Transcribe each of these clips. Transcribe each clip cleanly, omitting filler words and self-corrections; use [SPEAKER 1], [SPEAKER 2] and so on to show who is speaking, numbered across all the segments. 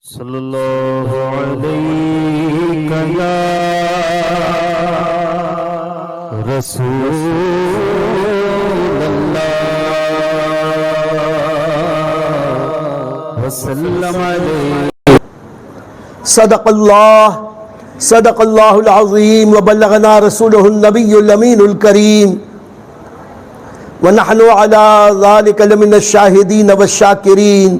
[SPEAKER 1] صلی اللہ علیہ یا رسول اللہ وسلم علیہ۔
[SPEAKER 2] صدق اللہ العظیم وبلغنا رسوله النبی الامین الکریم ونحن على ذلك لمن الشاہدین والشاکرین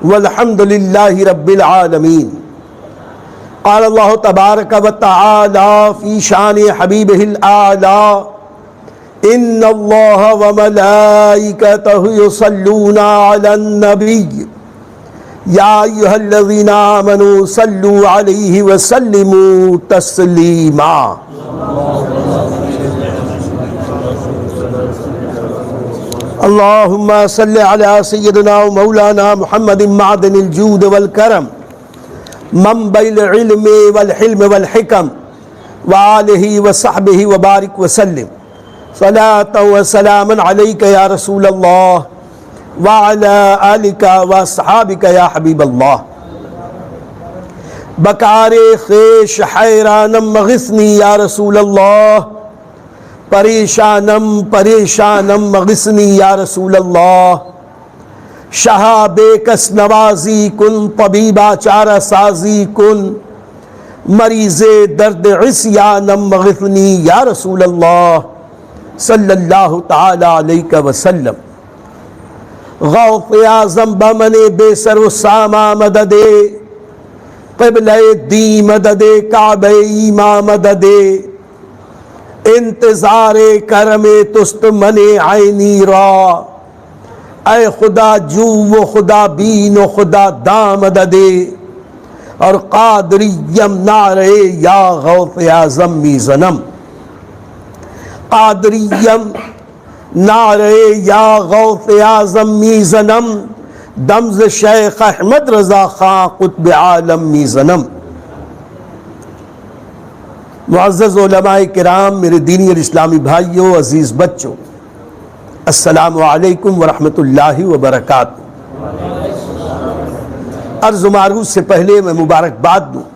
[SPEAKER 2] والحمد للہ رب العالمین۔ قال اللہ تبارک وتعالی فی شان حبیبہ الاعلی ان اللہ وملائکتہ یصلون علی النبی یا ایھا الذین آمنوا صلوا علیہ وسلموا تسلیما۔ اللہم صلی علی سیدنا و مولانا محمد معدن الجود والکرم منبع العلم والحلم والحکم وآلہ وصحبہ وبارک وسلم صلاة و سلاما علیک یا رسول اللہ وعلی آلک واصحابک یا حبیب اللہ۔ بکار خیش حیرانم مغثنی یا رسول اللہ، پریشانم پریشانم مغثنی یا رسول اللہ۔ شہا بے کس نوازی کن، طبیبہ چارہ سازی کن، مریض درد عصیانم مغثنی یا رسول اللہ صلی اللہ تعالی علیہ وسلم۔ غوث اعظم بمن بے سر و ساما مدد، قبلہ دی مدد، کعبہ ایما مدد، انتظار کرم تست من عینی را، اے خدا جو و خدا بین و خدا دام مددے، اور قادریم نعرے یا غوث اعظم میزنم، قادریم نعرے یا غوث اعظم میزنم، دمز شیخ احمد رضا خان قطب عالم میزنم۔ معزز علماء کرام، میرے دینی اور اسلامی بھائیوں، عزیز بچوں، السلام علیکم ورحمۃ اللہ وبرکاتہ۔ عرض و معروض سے پہلے میں مبارکباد دوں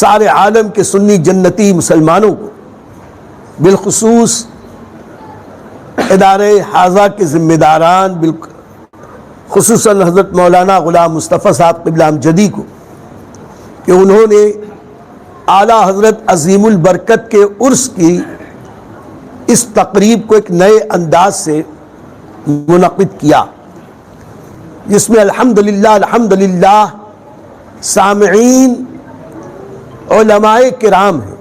[SPEAKER 2] سارے عالم کے سنی جنتی مسلمانوں کو، بالخصوص ادارہ حاضہ کے ذمہ داران، خصوصاً حضرت مولانا غلام مصطفیٰ صاحب قبلہ امجدی کو، کہ انہوں نے اعلیٰ حضرت عظیم البرکت کے عرس کی اس تقریب کو ایک نئے انداز سے منعقد کیا، جس میں الحمدللہ سامعین علماء کرام ہیں۔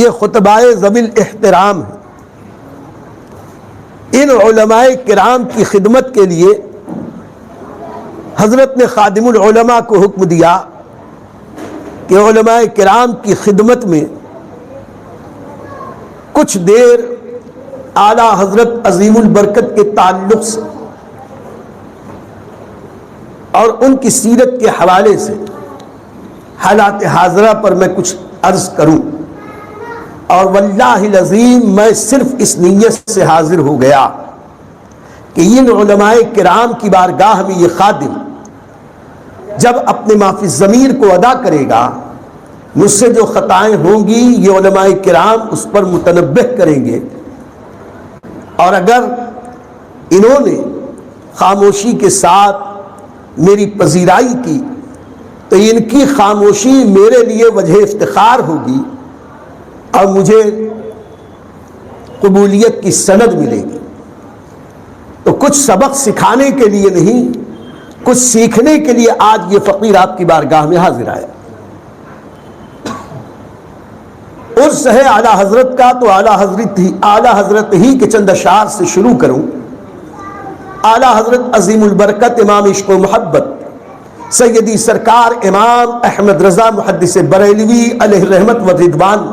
[SPEAKER 2] یہ خطبہ ذوی الاحترام ہیں۔ ان علماء کرام کی خدمت کے لیے حضرت نے خادم العلماء کو حکم دیا کہ علماء کرام کی خدمت میں کچھ دیر اعلیٰ حضرت عظیم البرکت کے تعلق سے اور ان کی سیرت کے حوالے سے حالات حاضرہ پر میں کچھ عرض کروں، اور واللہ العظیم میں صرف اس نیت سے حاضر ہو گیا کہ ان علماء کرام کی بارگاہ میں یہ خادم جب اپنے معافی ضمیر کو ادا کرے گا، مجھ سے جو خطائیں ہوں گی یہ علماء کرام اس پر متنبہ کریں گے، اور اگر انہوں نے خاموشی کے ساتھ میری پذیرائی کی تو ان کی خاموشی میرے لیے وجہ افتخار ہوگی اور مجھے قبولیت کی سند ملے گی۔ تو کچھ سبق سکھانے کے لیے نہیں، کچھ سیکھنے کے لیے آج یہ فقیر آپ کی بارگاہ میں حاضر آیا۔ عرس ہے اعلیٰ حضرت کا، تو اعلیٰ حضرت ہی کے چند اشعار سے شروع کروں۔ اعلیٰ حضرت عظیم البرکت امام عشق و محبت سیدی سرکار امام احمد رضا محدث بریلوی علیہ رحمت و رضوان نے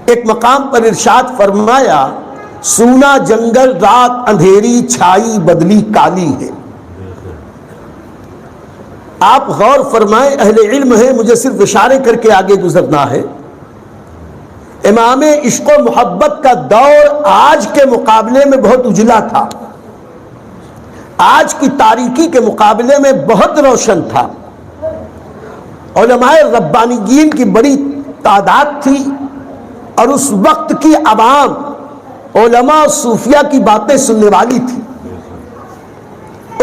[SPEAKER 2] ایک مقام پر ارشاد فرمایا، سونا جنگل رات اندھیری چھائی بدلی کالی ہے۔ آپ غور فرمائیں، اہل علم ہیں، مجھے صرف اشارے کر کے آگے گزرنا ہے۔ امام عشق و محبت کا دور آج کے مقابلے میں بہت اجلا تھا۔ آج کی تاریکی کے مقابلے میں بہت روشن تھا. علماء ربانیین کی بڑی تعداد تھی اور اس وقت کی عوام علماء صوفیہ کی باتیں سننے والی تھی.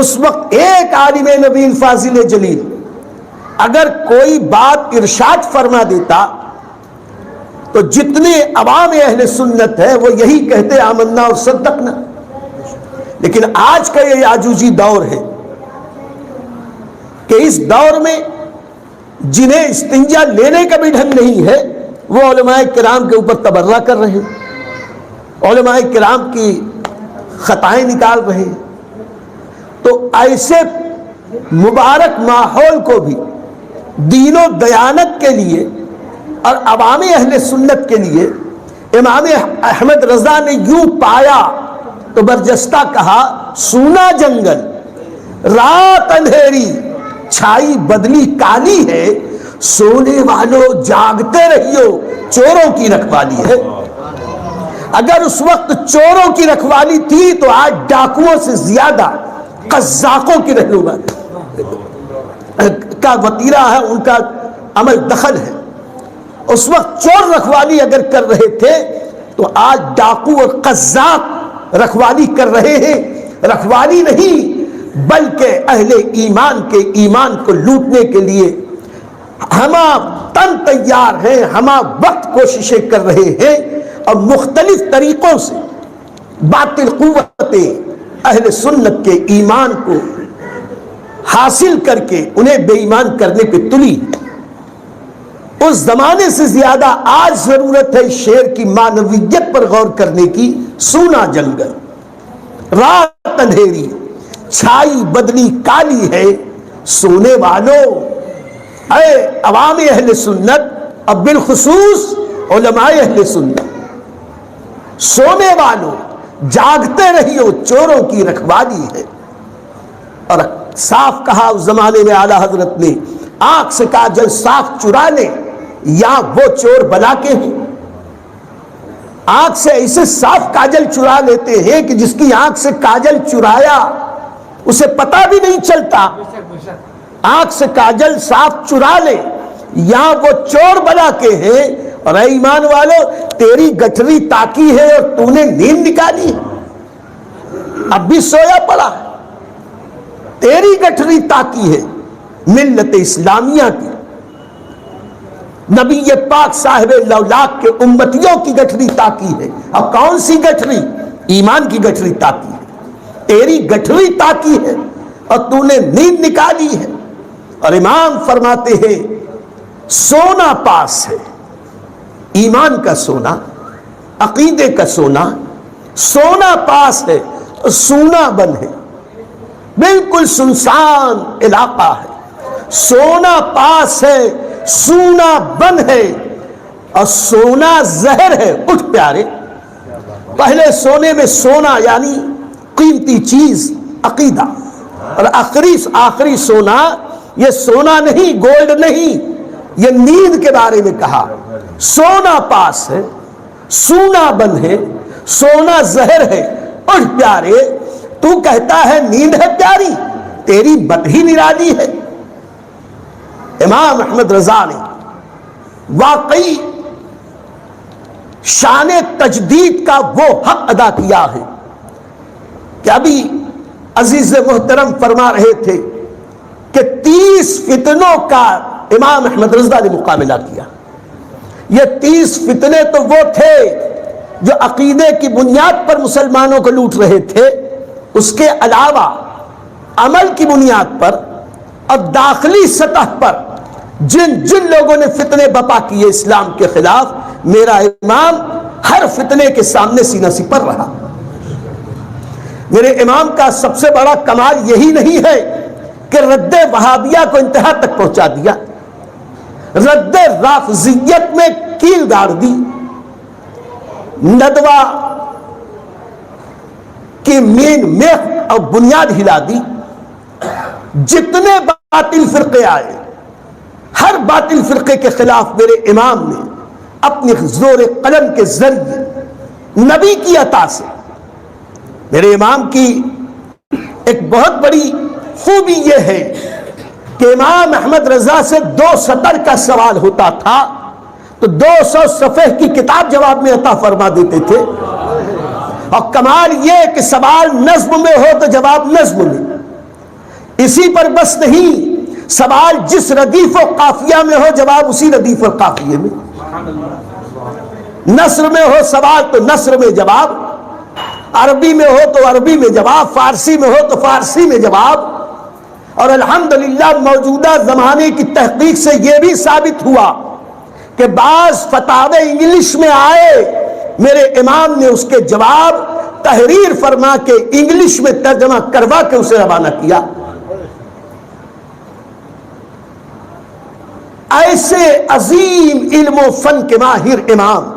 [SPEAKER 2] اس وقت ایک عالم نبی فاضل جلیل اگر کوئی بات ارشاد فرما دیتا تو جتنے عوام اہل سنت ہے وہ یہی کہتے آمنا اور صدقنا. لیکن آج کا یہ یاجوجی دور ہے کہ اس دور میں جنہیں استنجا لینے کا بھی ڈھنگ نہیں ہے وہ علماء کرام کے اوپر تبرہ کر رہے ہیں, علماء کرام کی خطائیں نکال رہے ہیں. تو ایسے مبارک ماحول کو بھی دین و دیانت کے لیے اور عوام اہل سنت کے لیے امام احمد رضا نے یوں پایا تو برجستہ کہا, سونا جنگل رات اندھیری چھائی بدلی کالی ہے, سونے والوں جاگتے رہیو چوروں کی رکھوالی ہے. اگر اس وقت چوروں کی رکھوالی تھی تو آج ڈاکوؤں سے زیادہ قزاقوں کی رہنمائی کا وطیرہ ہے, ان کا عمل دخل ہے. اس وقت چور رکھوالی اگر کر رہے تھے تو آج ڈاکو اور قزاق رکھوالی کر رہے ہیں. رکھوالی نہیں بلکہ اہل ایمان کے ایمان کو لوٹنے کے لیے ہما تن تیار ہیں, ہما وقت کوششیں کر رہے ہیں اور مختلف طریقوں سے باطل قوتیں اہل سنت کے ایمان کو حاصل کر کے انہیں بے ایمان کرنے پہ تلی. اس زمانے سے زیادہ آج ضرورت ہے شعر کی معنویت پر غور کرنے کی. سونا جنگل رات اندھیری چھائی بدلی کالی ہے, سونے والوں اے عوام اہل سنت اور بالخصوص علماء اہل سنت, سونے والوں جاگتے رہیو چوروں کی رکھوالی ہے. اور صاف کہا اس زمانے میں اعلیٰ حضرت نے, آنکھ سے کاجل صاف چرا لے یا وہ چور بلا کے ہیں. آنکھ سے ایسے صاف کاجل چرا لیتے ہیں کہ جس کی آنکھ سے کاجل چرایا اسے پتہ بھی نہیں چلتا. آنکھ سے کاجل صاف چرا لے یا وہ چور بلا کے ہیں. اور اے ایمان والو, تیری گٹھری تاکی ہے اور تو نے نیند نکالی ہے, اب بھی سویا پڑا ہے. تیری گٹھری تاکی ہے ملت اسلامیہ کی, نبی پاک صاحب لولاک کے امتیوں کی گٹھری تاکی ہے. اب کون سی گٹھری؟ ایمان کی گٹھری تاکی ہے. تیری گٹھری تاکی ہے اور تو نے نیند نکالی ہے. اور امام فرماتے ہیں سونا پاس ہے, ایمان کا سونا, عقیدے کا سونا. سونا پاس ہے, سونا بن ہے, بالکل سنسان علاقہ ہے. سونا پاس ہے, سونا بن ہے, اور سونا زہر ہے. اٹھ پیارے, پہلے سونے میں سونا یعنی قیمتی چیز عقیدہ, اور آخری سونا یہ سونا نہیں, گولڈ نہیں, یہ نیند کے بارے میں کہا. سونا پاس ہے, سونا بن ہے, سونا زہر ہے. اٹھ پیارے, تو کہتا ہے نیند ہے پیاری, تیری بد ہی نرالی ہے. امام احمد رضا نے واقعی شان تجدید کا وہ حق ادا کیا ہے کہ ابھی عزیز محترم فرما رہے تھے کہ 30 فتنوں کا امام احمد رضا نے مقابلہ کیا. یہ 30 فتنے تو وہ تھے جو عقیدے کی بنیاد پر مسلمانوں کو لوٹ رہے تھے, اس کے علاوہ عمل کی بنیاد پر اور داخلی سطح پر جن لوگوں نے فتنے بپا کیے اسلام کے خلاف, میرا امام ہر فتنے کے سامنے سینہ سپر رہا. میرے امام کا سب سے بڑا کمال یہی نہیں ہے کہ رد وہابیہ کو انتہا تک پہنچا دیا, رد رافضیت میں کیل گاڑ دی, ندوہ کی مین میخ اور بنیاد ہلا دی. جتنے باطل فرقے آئے, ہر باطل فرقے کے خلاف میرے امام نے اپنی زور قلم کے ذریعے نبی کی عطا سے, میرے امام کی ایک بہت بڑی خوبی یہ ہے کہ امام احمد رضا سے 2 سطر کا سوال ہوتا تھا تو 200 صفحے کی کتاب جواب میں عطا فرما دیتے تھے. اور کمال یہ کہ سوال نظم میں ہو تو جواب نظم میں. اسی پر بس نہیں، سوال جس ردیف و قافیہ میں ہو جواب اسی ردیف و قافیے میں. نثر میں ہو سوال تو نثر میں جواب، عربی میں ہو تو عربی میں جواب، فارسی میں ہو تو فارسی میں جواب. اور الحمدللہ موجودہ زمانے کی تحقیق سے یہ بھی ثابت ہوا کہ بعض فتاوے انگلش میں آئے، میرے امام نے اس کے جواب تحریر فرما کے انگلش میں ترجمہ کروا کے اسے روانہ کیا. ایسے عظیم علم و فن کے ماہر امام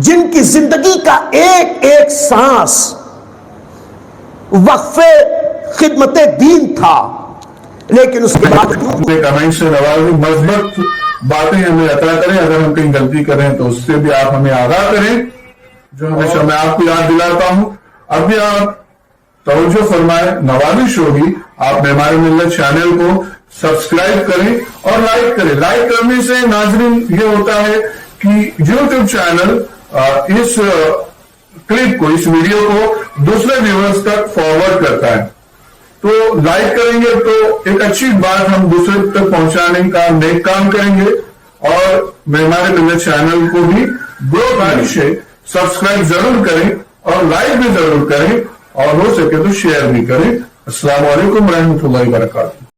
[SPEAKER 2] جن کی زندگی کا ایک ایک سانس وقف خدمت دین تھا، لیکن اس کے باوجود
[SPEAKER 3] سے نوازی مثبت باتیں ہمیں عطا کریں. اگر ہم کہیں غلطی کریں تو اس سے بھی آپ ہمیں آگاہ کریں، جو ہمیشہ میں آپ کو یاد دلاتا ہوں. اب بھی آپ توجہ فرمائیں، نوازش ہوگی آپ معمار ملت چینل کو سبسکرائب کریں اور لائک کریں. لائک کرنے سے ناظرین یہ ہوتا ہے کہ یوٹیوب چینل اس کلپ کو، اس ویڈیو کو دوسرے ویورز تک فارورڈ کرتا ہے. تو لائک کریں گے تو ایک اچھی بات ہم دوسرے تک پہنچانے کا نیک کام کریں گے. اور معمار ملت چینل کو بھی گزارش ہے سبسکرائب ضرور کریں اور لائک بھی ضرور کریں، اور ہو سکے تو شیئر بھی کریں. السلام علیکم ورحمۃ اللہ وبرکاتہ.